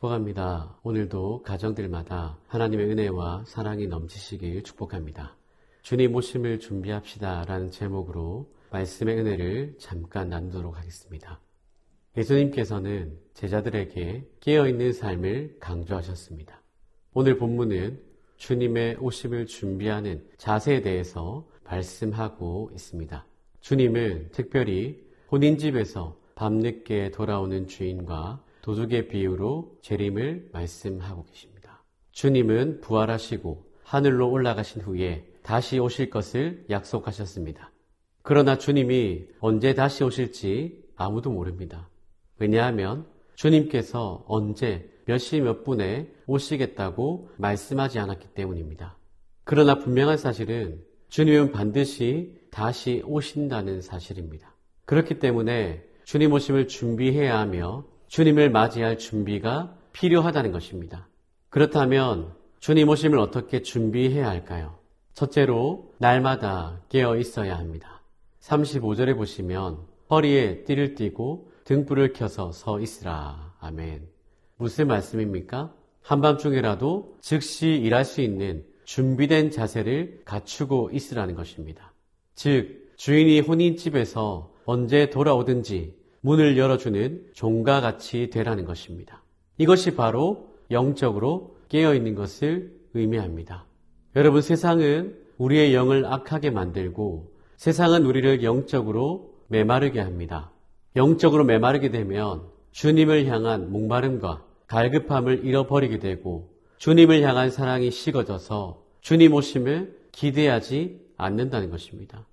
축복합니다. 오늘도 가정들마다 하나님의 은혜와 사랑이 넘치시길 축복합니다. 주님 오심을 준비합시다 라는 제목으로 말씀의 은혜를 잠깐 나누도록 하겠습니다. 예수님께서는 제자들에게 깨어있는 삶을 강조하셨습니다. 오늘 본문은 주님의 오심을 준비하는 자세에 대해서 말씀하고 있습니다. 주님은 특별히 혼인집에서 밤늦게 돌아오는 주인과 도둑의 비유로 재림을 말씀하고 계십니다. 주님은 부활하시고 하늘로 올라가신 후에 다시 오실 것을 약속하셨습니다. 그러나 주님이 언제 다시 오실지 아무도 모릅니다. 왜냐하면 주님께서 언제 몇 시 몇 분에 오시겠다고 말씀하지 않았기 때문입니다. 그러나 분명한 사실은 주님은 반드시 다시 오신다는 사실입니다. 그렇기 때문에 주님 오심을 준비해야 하며 주님을 맞이할 준비가 필요하다는 것입니다. 그렇다면 주님 오심을 어떻게 준비해야 할까요? 첫째로 날마다 깨어 있어야 합니다. 35절에 보시면 허리에 띠를 띠고 등불을 켜서 서 있으라. 아멘. 무슨 말씀입니까? 한밤중에라도 즉시 일할 수 있는 준비된 자세를 갖추고 있으라는 것입니다. 즉 주인이 혼인집에서 언제 돌아오든지 문을 열어주는 종과 같이 되라는 것입니다. 이것이 바로 영적으로 깨어있는 것을 의미합니다. 여러분, 세상은 우리의 영을 악하게 만들고 세상은 우리를 영적으로 메마르게 합니다. 영적으로 메마르게 되면 주님을 향한 목마름과 갈급함을 잃어버리게 되고 주님을 향한 사랑이 식어져서 주님 오심을 기대하지 않는다는 것입니다.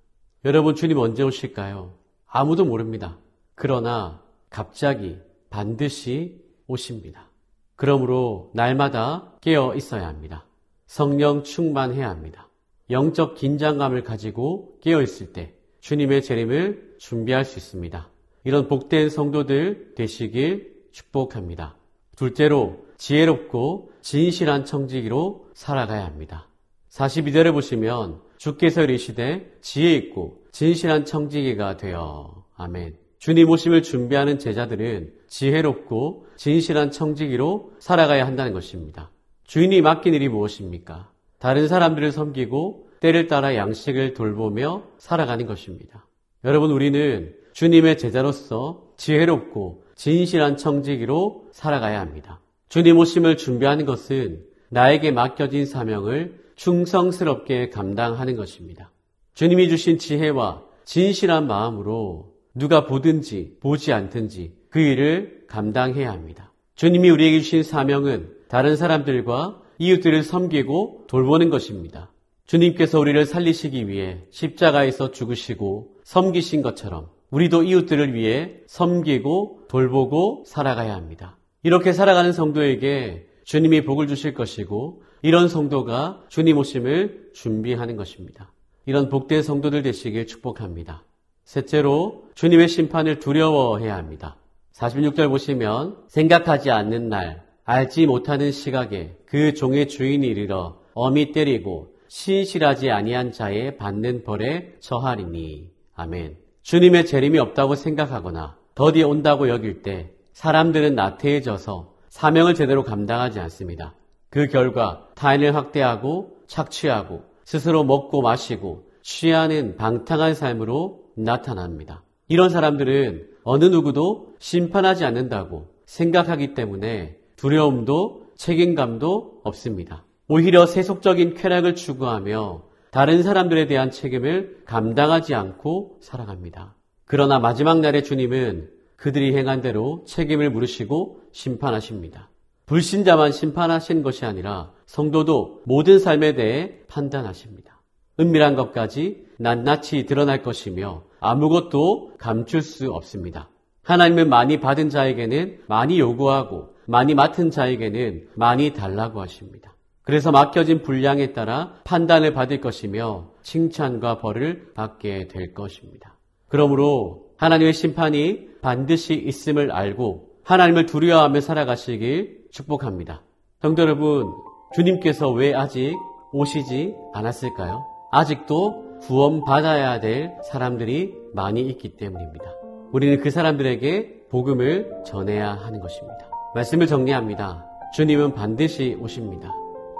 여러분, 주님 언제 오실까요? 아무도 모릅니다. 그러나 갑자기 반드시 오십니다. 그러므로 날마다 깨어 있어야 합니다. 성령 충만해야 합니다. 영적 긴장감을 가지고 깨어 있을 때 주님의 재림을 준비할 수 있습니다. 이런 복된 성도들 되시길 축복합니다. 둘째로 지혜롭고 진실한 청지기로 살아가야 합니다. 42절에 보시면 주께서 이르시되 지혜 있고 진실한 청지기가 되어. 아멘. 주님 오심을 준비하는 제자들은 지혜롭고 진실한 청지기로 살아가야 한다는 것입니다. 주인이 맡긴 일이 무엇입니까? 다른 사람들을 섬기고 때를 따라 양식을 돌보며 살아가는 것입니다. 여러분, 우리는 주님의 제자로서 지혜롭고 진실한 청지기로 살아가야 합니다. 주님 오심을 준비하는 것은 나에게 맡겨진 사명을 충성스럽게 감당하는 것입니다. 주님이 주신 지혜와 진실한 마음으로 누가 보든지 보지 않든지 그 일을 감당해야 합니다. 주님이 우리에게 주신 사명은 다른 사람들과 이웃들을 섬기고 돌보는 것입니다. 주님께서 우리를 살리시기 위해 십자가에서 죽으시고 섬기신 것처럼 우리도 이웃들을 위해 섬기고 돌보고 살아가야 합니다. 이렇게 살아가는 성도에게 주님이 복을 주실 것이고 이런 성도가 주님 오심을 준비하는 것입니다. 이런 복된 성도들 되시길 축복합니다. 셋째로 주님의 심판을 두려워해야 합니다. 46절 보시면 생각하지 않는 날, 알지 못하는 시각에 그 종의 주인이 이르러 엄히 때리고 신실하지 아니한 자의 받는 벌에 처하리니. 아멘. 주님의 재림이 없다고 생각하거나 더디 온다고 여길 때 사람들은 나태해져서 사명을 제대로 감당하지 않습니다. 그 결과 타인을 학대하고 착취하고 스스로 먹고 마시고 취하는 방탕한 삶으로 나타납니다. 이런 사람들은 어느 누구도 심판하지 않는다고 생각하기 때문에 두려움도 책임감도 없습니다. 오히려 세속적인 쾌락을 추구하며 다른 사람들에 대한 책임을 감당하지 않고 살아갑니다. 그러나 마지막 날에 주님은 그들이 행한 대로 책임을 물으시고 심판하십니다. 불신자만 심판하시는 것이 아니라 성도도 모든 삶에 대해 판단하십니다. 은밀한 것까지 낱낱이 드러날 것이며 아무것도 감출 수 없습니다. 하나님은 많이 받은 자에게는 많이 요구하고 많이 맡은 자에게는 많이 달라고 하십니다. 그래서 맡겨진 분량에 따라 판단을 받을 것이며 칭찬과 벌을 받게 될 것입니다. 그러므로 하나님의 심판이 반드시 있음을 알고 하나님을 두려워하며 살아가시길 축복합니다. 성도 여러분, 주님께서 왜 아직 오시지 않았을까요? 아직도 구원받아야 될 사람들이 많이 있기 때문입니다. 우리는 그 사람들에게 복음을 전해야 하는 것입니다. 말씀을 정리합니다. 주님은 반드시 오십니다.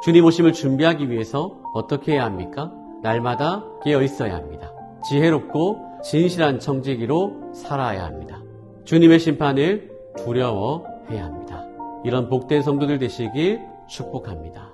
주님 오심을 준비하기 위해서 어떻게 해야 합니까? 날마다 깨어 있어야 합니다. 지혜롭고 진실한 청지기로 살아야 합니다. 주님의 심판을 두려워해야 합니다. 이런 복된 성도들 되시길 축복합니다.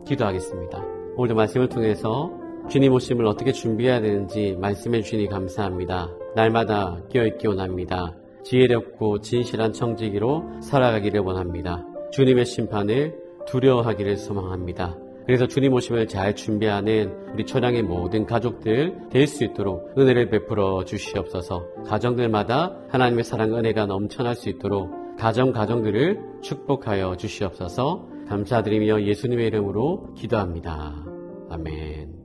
기도하겠습니다. 오늘도 말씀을 통해서 주님 오심을 어떻게 준비해야 되는지 말씀해 주시니 감사합니다. 날마다 깨어있기 원합니다. 지혜롭고 진실한 청지기로 살아가기를 원합니다. 주님의 심판을 두려워하기를 소망합니다. 그래서 주님 오심을 잘 준비하는 우리 초량의 모든 가족들 될 수 있도록 은혜를 베풀어 주시옵소서. 가정들마다 하나님의 사랑 은혜가 넘쳐날 수 있도록 가정들을 축복하여 주시옵소서. 감사드리며 예수님의 이름으로 기도합니다. 아멘.